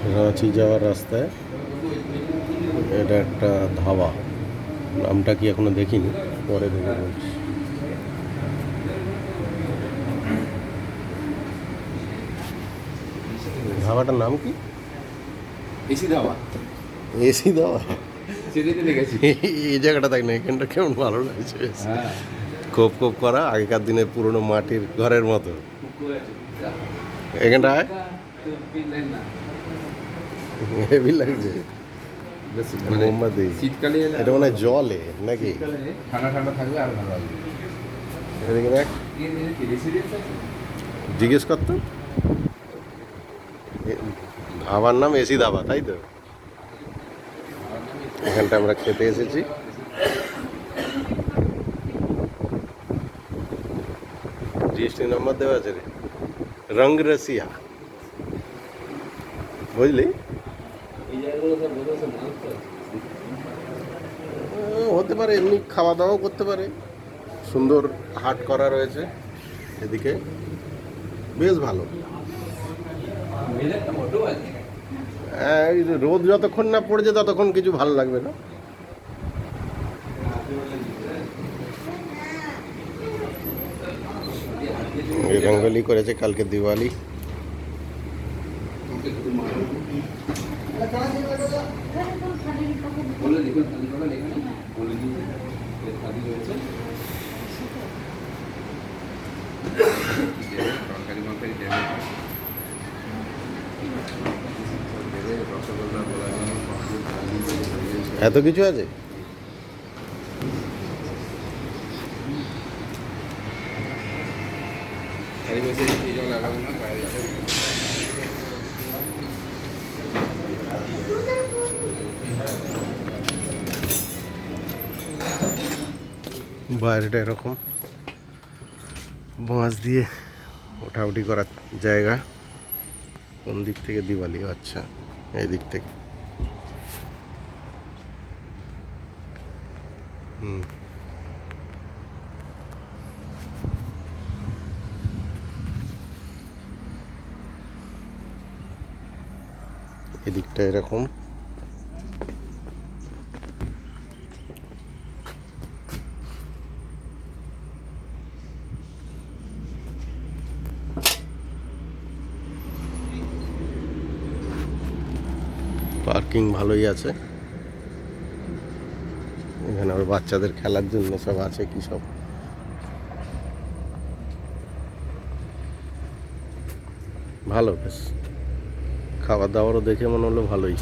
রাঁচি যাওয়ার রাস্তায় এটা একটা ধাবা, নামটা কি এখনো দেখিনি, পরে দেখে বলছি। ধাবাটার নাম কি? এসি ধাবা। এসি ধাবা? সেটাতে দেখেছি। এই জায়গাটা দেখ না, এখানটা কেমন ভালো লাগছে। হ্যাঁ, খোপ খোপ করা আগেকার দিনের পুরনো মাটির ঘরের মতো। এখানটায় হেভি লাগছে। মানে মোমবাতি, শীতকালে এলে এটা মনে হয় জলে নাকি? শীতকালে ঠান্ডা ঠান্ডা থাকবে আর ভালো লাগবে। এদিকে দেখ, জিজ্ঞেস কর তো। ধাবার নাম এসি ধাবা, তাই তো? এখানটা আমরা খেতে এসেছি। জিএসটি নাম্বার দেওয়া আছে রে, রং রসিয়া, বুঝলি? হতে পারে, এমনি খাওয়া দাওয়াও করতে পারে। সুন্দর হাট করা রয়েছে এদিকে, বেশ ভালো। এই যে রোদ যতক্ষণ না পড়েছে ততক্ষণ কিছু ভালো লাগবে না। রঙ্গোলি করেছে, কালকে দিওয়ালি। এত কিছু আছে? বাইরেটা এরকম বাঁশ দিয়ে ওঠাউঠি করার জায়গা। কোন দিক থেকে দিওয়ালি? আচ্ছা, এই দিক থেকে। এদিকটা এরকম। পার্কিং ভালোই আছে এখানে, আবার বাচ্চাদের খেলার জন্য সব আছে। কি সব ভালো, বেশ খাবার দাবারও দেখে মনে হলো ভালোই।